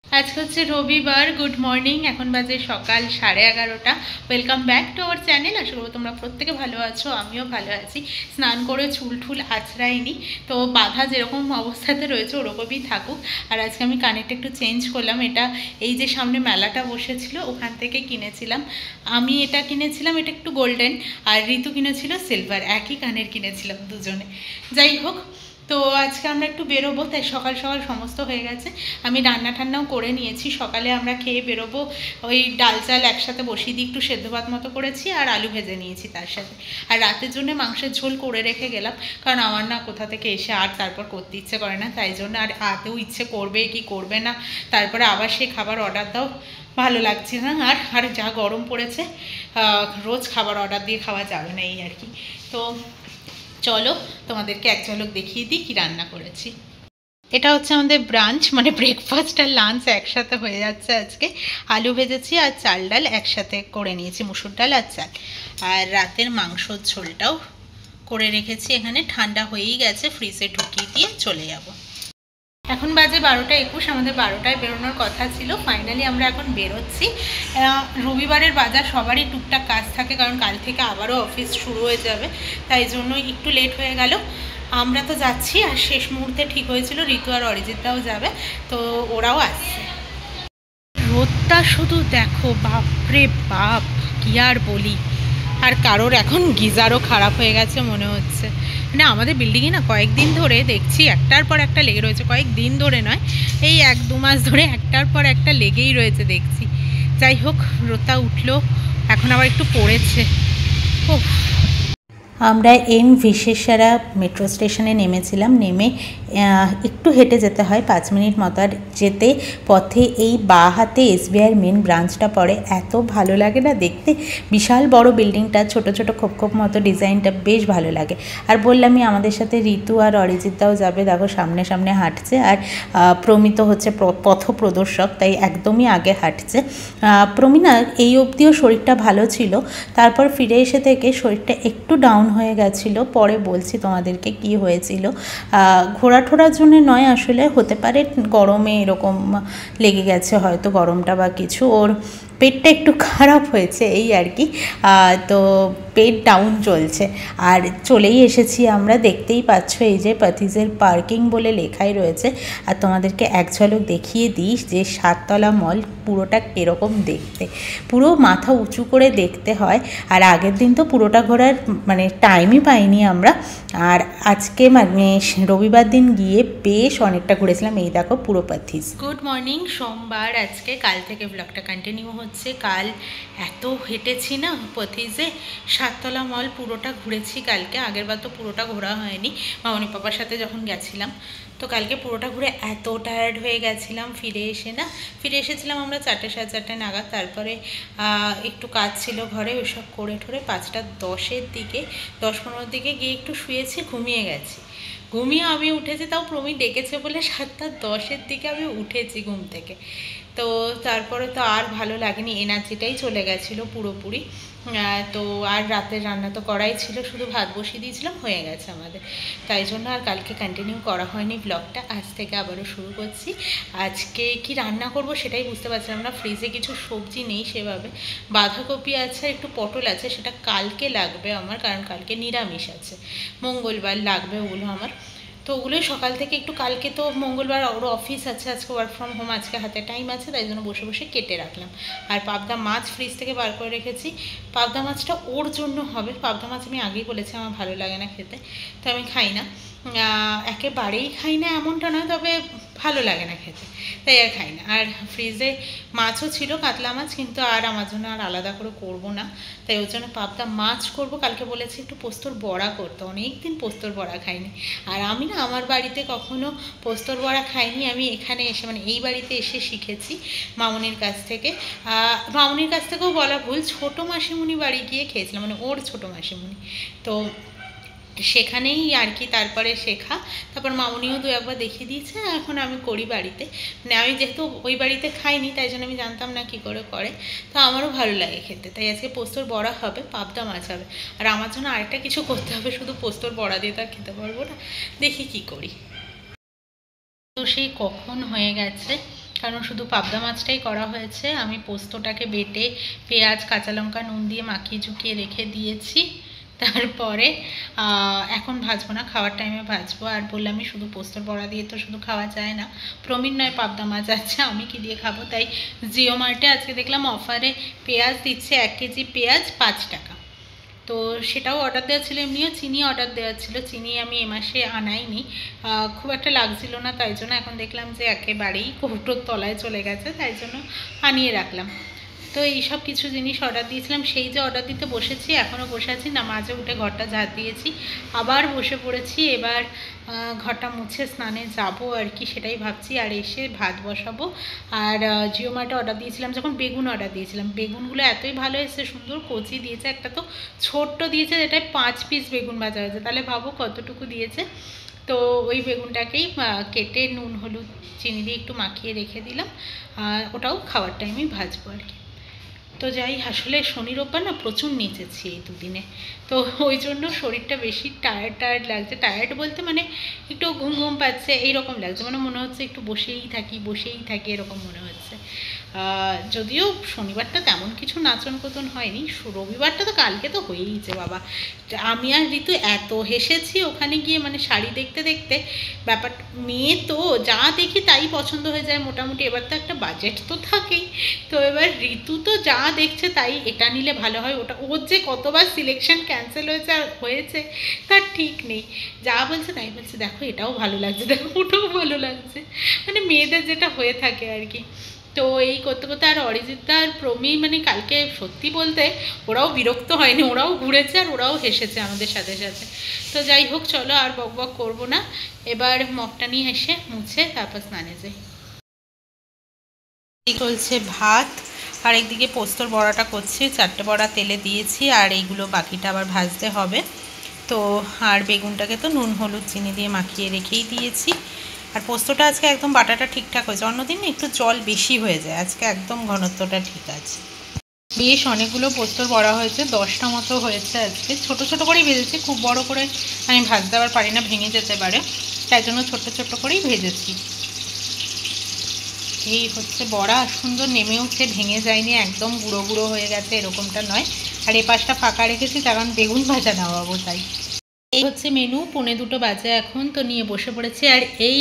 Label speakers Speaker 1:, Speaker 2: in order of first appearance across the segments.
Speaker 1: আজকে হচ্ছে রবিবার। Good morning. এখন বাজে সকাল 11:30। Welcome back to our channel. আশা করবো তোমরা প্রত্যেকে ভালো আছো, আমিও ভালো আছি। স্নান করে চুল ঠুল আঁচড়াইনি, তো বাধা যেরকম অবস্থাতে রয়েছে ওরকমই থাকুক। আর আজকে আমি কানেরটা একটু চেঞ্জ করলাম। এটা এই যে সামনে মেলাটা বসেছিল ওখান থেকে কিনেছিলাম। আমি এটা কিনেছিলাম, এটা একটু গোল্ডেন, আর ঋতু কিনেছিল সিলভার। একই কানের কিনেছিলাম দুজনে। যাই হোক, তো আজকে আমরা একটু বেরোবো, তাই সকাল সকাল সমস্ত হয়ে গেছে। আমি রান্না ঠান্নাও করে নিয়েছি। সকালে আমরা খেয়ে বেরোবো, ওই ডাল চাল একসাথে বসিয়ে দিয়ে একটু সেদ্ধ ভাত মতো করেছি, আর আলু ভেজে নিয়েছি তার সাথে। আর রাতের জন্য মাংসের ঝোল করে রেখে গেলাম, কারণ আমার না কোথা থেকে এসে আর তারপর করতে ইচ্ছে করে না, তাই জন্য। আর আতেও ইচ্ছে করবে কি করবে না, তারপরে আবার সেই খাবার অর্ডার দাও, ভালো লাগছে না। আর আর যা গরম পড়েছে, রোজ খাবার অর্ডার দিয়ে খাওয়া যাবে না, এই আর কি। তো চলো তোমাদেরকে এক ঝলক দেখিয়ে দিই কি রান্না করেছি। এটা হচ্ছে আমাদের ব্রাঞ্চ, মানে ব্রেকফাস্ট আর লাঞ্চ একসাথে হয়ে যাচ্ছে আজকে। আলু ভেজেছি আর চাল ডাল একসাথে করে নিয়েছি, মুসুর ডাল আর চাল। আর রাতের মাংসর ঝোলটাও করে রেখেছি এখানে, ঠান্ডা হয়েই গেছে, ফ্রিজে ঢুকিয়ে দিয়ে চলে যাব। এখন বাজে 12:21। আমাদের 12টায় বেরোনোর কথা ছিল, ফাইনালি আমরা এখন বেরোচ্ছি। রবিবারের বাজার সবারই টুকটাক কাজ থাকে, কারণ কাল থেকে আবারও অফিস শুরু হয়ে যাবে, তাই জন্য একটু লেট হয়ে গেল। আমরা তো যাচ্ছি, আর শেষ মুহূর্তে ঠিক হয়েছিল ঋতু আর অরিজিৎদাও যাবে, তো ওরাও আসছে। রোদটা শুধু দেখো, বাপরে বাপ, কি আর বলি। আর কারোর এখন গিজারও খারাপ হয়ে গেছে মনে হচ্ছে। মানে আমাদের বিল্ডিংয়ে না কয়েকদিন ধরে দেখছি একটার পর একটা লেগে রয়েছে, কয়েকদিন ধরে নয়, এই 1-2 মাস ধরে একটার পর একটা লেগেই রয়েছে দেখছি। যাই হোক, রোদটা উঠলো, এখন আবার একটু পড়েছে। ও, আমরা ভিশেসারা মেট্রো স্টেশনে নেমেছিলাম। নেমে একটু হেঁটে যেতে হয় 5 মিনিট মতো। আর যেতে পথে এই বাঁ হাতে এসবিআইয়ের মেন ব্রাঞ্চটা পড়ে। এত ভালো লাগে না দেখতে, বিশাল বড় বিল্ডিংটা, ছোট ছোট খোপ খোপ মতো ডিজাইনটা বেশ ভালো লাগে। আর বললামই আমাদের সাথে ঋতু আর অরিজিৎদাও যাবে। দেখো সামনে সামনে হাঁটছে, আর প্রমিত হচ্ছে পথ প্রদর্শক, তাই একদমই আগে হাঁটছে। প্রমিনা এই অবধিও শরীরটা ভালো ছিল, তারপর ফিরে এসে থেকে শরীরটা একটু ডাউন হয়ে গেছিলো। পরে বলছি তোমাদেরকে কি হয়েছিল। ঘোরা ঠোরার জন্য নয়, আসলে হতে পারে গরমে এরকম লেগে গেছে হয়তো, গরমটা বা কিছু। ওর পেটটা একটু খারাপ হয়েছে, এই আর কি। তো পেট ডাউন চলছে। আর চলেই এসেছি আমরা, দেখতেই পাচ্ছ এই যে পাথিজের পার্কিং বলে লেখাই রয়েছে। আর তোমাদেরকে এক ঝলক দেখিয়ে দিই যে 7তলা মল পুরোটা কীরকম দেখতে, পুরো মাথা উঁচু করে দেখতে হয়। আর আগের দিন তো পুরোটা ঘোরার মানে টাইমই পাইনি আমরা। আর আজকে মানে রবিবার দিন গিয়ে বেশ অনেকটা ঘুরেছিলাম। এই দেখো পুরো পাথিজ। গুড মর্নিং, সোমবার আজকে। কাল থেকে ব্লগটা কন্টিনিউ হচ্ছে। কাল এত হেঁটেছি না পাথিজে, 7তলা মল পুরোটা ঘুরেছি কালকে। আগের বার তো পুরোটা ঘোরা হয়নি, মামনি পাপার সাথে যখন গেছিলাম। তো কালকে পুরোটা ঘুরে এত টায়ার্ড হয়ে গেছিলাম, ফিরে এসেছিলাম আমরা 4টে 4:30 নাগাদ। তারপরে একটু কাজ ছিল ঘরে, ওইসব করে ঠোরে 5:10-এর দিকে, 10-15 দিকে গিয়ে একটু শুয়েছি, ঘুমিয়ে গেছি। ঘুমিয়ে আমি উঠেছি, তাও প্রমি ডেকেছে বলে 7:10-এর দিকে আমি উঠেছি ঘুম থেকে। তো তারপরে তো আর ভালো লাগেনি, এনার্জিটাই চলে গেছিলো পুরোপুরি। তো আর রাতের রান্না তো করাই ছিল, শুধু ভাত বসিয়ে দিয়েছিলাম, হয়ে গেছে আমাদের। তাই জন্য আর কালকে কন্টিনিউ করা হয়নি ব্লগটা। আজ থেকে আবারও শুরু করছি। আজকে কি রান্না করব সেটাই বুঝতে পারছিলাম না। ফ্রিজে কিছু সবজি নেই সেভাবে, বাঁধাকপি আছে, একটু পটল আছে, সেটা কালকে লাগবে আমার, কারণ কালকে নিরামিষ আছে, মঙ্গলবার লাগবে ওগুলো আমার। তো ওগুলোই সকাল থেকে একটু, কালকে তো মঙ্গলবার ওর অফিস আছে, আজকে ওয়ার্ক ফ্রম হোম, আজকে হাতে টাইম আছে, তাই জন্য বসে বসে কেটে রাখলাম। আর পাবদা মাছ ফ্রিজ থেকে বার করে রেখেছি। পাবদা মাছটা ওর জন্য হবে। পাবদা মাছ আমি আগেই বলেছি আমার ভালো লাগে না খেতে, তো আমি খাই না। একেবারেই খাই না এমনটা নয়, তবে ভালো লাগে না খেতে, তাই আর খাই না। আর ফ্রিজে মাছও ছিল, কাতলা মাছ, কিন্তু আর আমার জন্য আর আলাদা করে করব না, তাই ওর জন্য পাবদা মাছ করব। কালকে বলেছি একটু পোস্তর বড়া করতে, অনেক দিন পোস্তর বড়া খাইনি। আর আমি না আমার বাড়িতে কখনো পোস্তর বড়া খাইনি, আমি এখানে এসে মানে এই বাড়িতে এসে শিখেছি মামনির কাছ থেকে। মামনির কাছ থেকেও বলা ভুল, ছোটো মাসিমণি বাড়ি গিয়ে খেয়েছিলাম, মানে ওর ছোটো মাসিমণি, তো সেখানেই আর কি তারপরে শেখা। তারপর মামনিও 2-একবার দেখিয়ে দিয়েছে, এখন আমি করি বাড়িতে। মানে আমি যেহেতু ওই বাড়িতে খাইনি, তাই জন্য আমি জানতাম না কী করে করে, তো আমারও ভালো লাগে খেতে। তাই আজকে পোস্তর বড়া হবে, পাবদা মাছ হবে। আর আমার জন্য আরেকটা কিছু করতে হবে, শুধু পোস্তর বড়া দিয়ে তো আর খেতে পারবো না, দেখি কি করি। তো সেই কখন হয়ে গেছে কারণ শুধু পাবদা মাছটাই করা হয়েছে। আমি পোস্তটাকে বেটে পেঁয়াজ কাঁচা লঙ্কা নুন দিয়ে মাখিয়ে ঝুঁকিয়ে রেখে দিয়েছি। তারপরে এখন ভাজবো না, খাওয়ার টাইমে ভাজবো। আর বললামই শুধু পোস্তর বড়া দিয়ে তো শুধু খাওয়া যায় না, প্রমির নয় পাবদা মাছ আছে, আমি কি দিয়ে খাবো। তাই জিও মার্টে আজকে দেখলাম অফারে পেঁয়াজ দিচ্ছে, 1 কেজি পেঁয়াজ 5 টাকা। তো সেটাও অর্ডার দেওয়া ছিল, এমনিও চিনি অর্ডার দেওয়া ছিল। চিনি আমি এ মাসে আনাইনি, খুব একটা লাগছিল না, তাই জন্য এখন দেখলাম যে একেবারেই কৌটোর তলায় চলে গেছে, তাই জন্য আনিয়ে রাখলাম। তো এইসব কিছু জিনিস অর্ডার দিয়েছিলাম, সেই যে অর্ডার দিতে বসেছি এখনও বসে আছি না, মাঝে উঠে ঘরটা ঝাড় দিয়েছি, আবার বসে পড়েছি। এবার ঘরটা মুছে স্নানে যাব আর কি, সেটাই ভাবছি। আর এসে ভাত বসাবো। আর জিও মার্টে অর্ডার দিয়েছিলাম যখন বেগুন অর্ডার দিয়েছিলাম, বেগুনগুলো এতই ভালো এসেছে, সুন্দর কচি দিয়েছে, একটা তো ছোট্ট দিয়েছে যেটায় 5 পিস বেগুন ভাজা হয়েছে, তাহলে ভাবো কতটুকু দিয়েছে। তো ওই বেগুনটাকেই কেটে নুন হলুদ চিনি দিয়ে একটু মাখিয়ে রেখে দিলাম, ওটাও খাওয়ার টাইমেই ভাজবো আর কি। তো যাই, আসলে শনি রোববার না প্রচুর নেচেছি এই দুদিনে, তো ওই জন্য শরীরটা বেশি টায়ার্ড লাগছে। টায়ার্ড বলতে মানে একটু ঘুম ঘুম পাচ্ছে এইরকম লাগছে, মানে মনে হচ্ছে একটু বসেই থাকি এরকম মনে হচ্ছে। যদিও শনিবারটা তেমন কিছু নাচন কোতন হয়নি, রবিবারটা তো কালকে তো হয়েইছে বাবা। আমি আর ঋতু এত হেসেছি ওখানে গিয়ে, মানে শাড়ি দেখতে দেখতে। ব্যাপার মেয়ে তো যা দেখি তাই পছন্দ হয়ে যায় মোটামুটি, এবার তো একটা বাজেট তো থাকেই। তো এবার ঋতু তো যা দেখছে তাই এটা নিলে ভালো হয় ওটা, ওর যে কতবার সিলেকশন ক্যান্সেল হয়েছে তার ঠিক নেই। যা বলছে তাই বলছে, দেখো এটাও ভালো লাগছে, দেখো ওটাও ভালো লাগছে, মানে মেয়েদের যেটা হয়ে থাকে আর কি। তো এই করতে করতে আর অরিজিৎদা আর প্রমি মানে কালকে সত্যি বলতে ওরাও বিরক্ত হয়নি, ওরাও ঘুরেছে আর ওরাও হেসেছে আমাদের সাথে সাথে। তো যাই হোক, চলো আর বক করবো না, এবার মগটা নিয়ে এসে মুছে তারপর স্নানে যাই। চলছে ভাত, আর একদিকে পোস্তর বড়াটা করছি, 4টে বড়া তেলে দিয়েছি, আর এইগুলো বাকিটা আবার ভাজতে হবে। তো আর বেগুনটাকে তো নুন হলুদ চিনি দিয়ে মাখিয়ে রেখেই দিয়েছি। আর পোস্তটা আজকে একদম বাটাটা ঠিকঠাক হয়েছে, অন্যদিন একটু জল বেশি হয়ে যায়, আজকে একদম ঘনত্বটা ঠিক আছে। বেশ অনেকগুলো পোস্তর বড়া হয়েছে, 10টা মতো হয়েছে আজকে। ছোট ছোট করেই ভেজেছি, খুব বড় করে আমি ভাজতে আবার পারি না, ভেঙে যেতে পারে, তাই জন্য ছোট্ট ছোট্ট করেই ভেজেছি। এই হচ্ছে বড়া, সুন্দর নেমে উঠছে, ভেঙে যায়নি, একদম গুঁড়ো গুঁড়ো হয়ে গেছে এরকমটা নয়। আর এ পাশটা ফাঁকা রেখেছি কারণ বেগুন ভাজা নামাবো তাই। এই হচ্ছে মেনু, 1:45 বাজে এখন, তো নিয়ে বসে পড়েছি। আর এই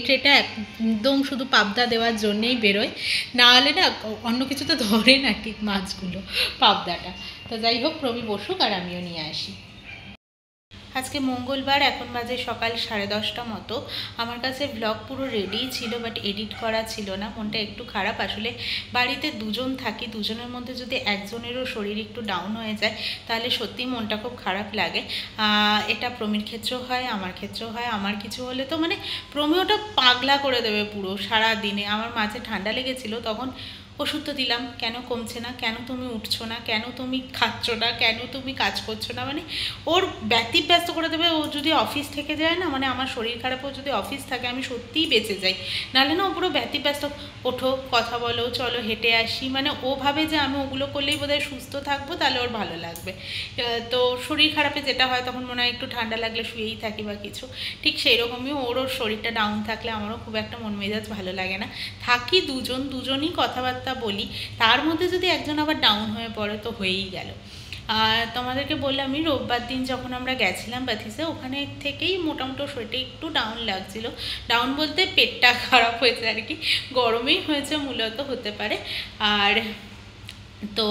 Speaker 1: ট্রেটা একদম শুধু পাবদা দেওয়ার জন্যেই বেরোয়, না হলে না অন্য কিছু তো ধরে না ঠিক মাছগুলো, পাবদাটা। তো যাই হোক, প্রবি বসুক আর আমিও নিয়ে আসি। আজকে মঙ্গলবার, এখন বাজে সকাল 10:30 মতো। আমার কাছে ব্লগ পুরো রেডিই ছিল, বাট এডিট করা ছিল না, মনটা একটু খারাপ। আসলে বাড়িতে দুজন থাকি, দুজনের মধ্যে যদি একজনেরও শরীর একটু ডাউন হয়ে যায় তাহলে সত্যিই মনটা খুব খারাপ লাগে। এটা প্রমির ক্ষেত্রেও হয়, আমার ক্ষেত্রেও হয়। আমার কিছু হলে তো মানে প্রমি ওটা পাগলা করে দেবে পুরো সারা দিনে। আমার মাঝে ঠান্ডা লেগেছিল, তখন ওষুধ তো দিলাম, কেন কমছে না, কেন তুমি উঠছো না, কেন তুমি খাচ্ছ না, কেন তুমি কাজ করছো না, মানে ওর ব্যস্ত করে দেবে। ও যদি অফিস থেকে যায় না, মানে আমার শরীর খারাপও যদি অফিস থাকে আমি সত্যিই বেঁচে যাই, নাহলে না ও পুরো ব্যস্ত। ওঠো, কথা বলো, চলো হেঁটে আসি, মানে ও ভাবে যে আমি ওগুলো করলেই বোধহয় সুস্থ থাকবো, তাহলে ওর ভালো লাগবে। তো শরীর খারাপে যেটা হয় তখন মনে হয় একটু ঠান্ডা লাগলে শুয়েই থাকি বা কিছু, ঠিক সেই রকমই ওর শরীরটা ডাউন থাকলে আমারও খুব একটা মন মেজাজ ভালো লাগে না। থাকি দুজনই কথাবার্তা বলি, তার মধ্যে যদি একজন আবার ডাউন হয়ে পড়ে তো হয়েই গেল। তোমাদেরকে বললাম, আমি রোববার দিন যখন আমরা গেছিলাম বাথিসে, ওখানে থেকেই মোটামুটি শরীরটা একটু ডাউন লাগছিল। ডাউন বলতে পেটটা খারাপ হয়েছে আর কি, গরমেই হয়েছে মূলত, হতে পারে। আর তো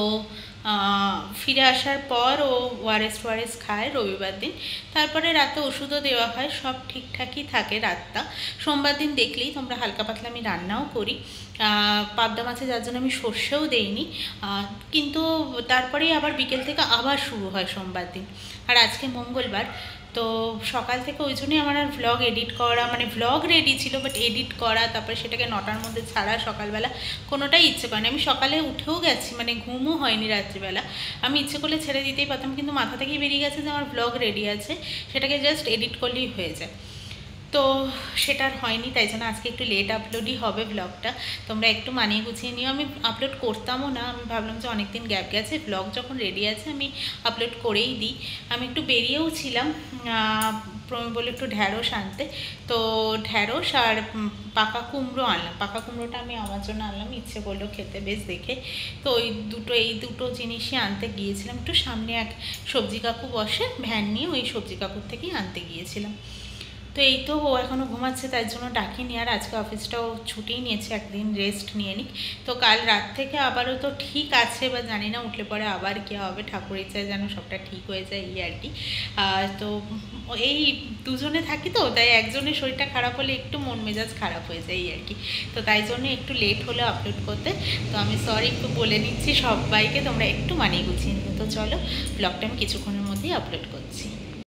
Speaker 1: ফিরে আসার পর ও ওয়ারেস খায় রবিবার দিন, তারপরে রাতে ওষুধও দেওয়া হয়, সব ঠিকঠাকই থাকে রাতটা। সোমবার দিন দেখলেই তোমরা হালকা পাতলা আমি রান্নাও করি, পাবদা মাছে, যার জন্য আমি সর্ষেও দেইনি। কিন্তু তারপরেই আবার বিকেল থেকে আবার শুরু হয় সোমবার দিন। আর আজকে মঙ্গলবার, তো সকাল থেকে ওই জন্যই আমার আর ভ্লগ এডিট করা, মানে ভ্লগ রেডি ছিল বাট এডিট করা, তারপরে সেটাকে 9টার মধ্যে ছাড়া সকালবেলা কোনোটাই ইচ্ছে করে না। আমি সকালে উঠেও গেছি, মানে ঘুমও হয়নি রাত্রিবেলা, আমি ইচ্ছে করলে ছেড়ে দিতেই পারতাম, কিন্তু মাথা থেকেই বেরিয়ে গেছে যে আমার ভ্লগ রেডি আছে, সেটাকে জাস্ট এডিট করলেই হয়ে যায়। তো সেটা আর হয়নি, তাই জন্য আজকে একটু লেট আপলোডই হবে ব্লগটা, তোমরা একটু মানিয়ে গুছিয়ে নিও। আমি আপলোড করতামও না, আমি ভাবলাম যে অনেকদিন গ্যাপ গেছে, ব্লগ যখন রেডি আছে আমি আপলোড করেই দিই। আমি একটু বেরিয়েও ছিলাম, প্রমি বলে একটু ঢ্যাঁড়স আনতে, তো ঢ্যাঁড়স আর পাকা কুমড়ো আনলাম। পাকা কুমড়োটা আমি আমার জন্য আনলাম, ইচ্ছে করলো খেতে বেশ দেখে, তো এই দুটো জিনিসই আনতে গিয়েছিলাম। একটু সামনে এক সবজি কাকু বসে ভ্যান নিয়ে, ওই সবজি কাকুর থেকেই আনতে গিয়েছিলাম। তো এই তো ও এখনও ঘুমাচ্ছে, তাই জন্য ডাকিনি। আর আজকে অফিসটাও ছুটিই নিয়েছে, একদিন রেস্ট নিয়ে নিক। তো কাল রাত থেকে আবারও তো ঠিক আছে, বা জানি না উঠলে পরে আবার কী হবে, ঠাকুরের ইচ্ছায় যেন সবটা ঠিক হয়ে যায়, এই আর কি। তো এই দুজনে থাকি, তো তাই একজনের শরীরটা খারাপ হলে একটু মন মেজাজ খারাপ হয়ে যায়, এই আর কি। তো তাই জন্য একটু লেট হলে আপলোড করতে, তো আমি সরি একটু বলে নিচ্ছি সবাইকে, তোমরা একটু মানিয়ে গুছিয়ে নিও। তো চলো, ব্লগটা আমি কিছুক্ষণের মধ্যেই আপলোড করছি।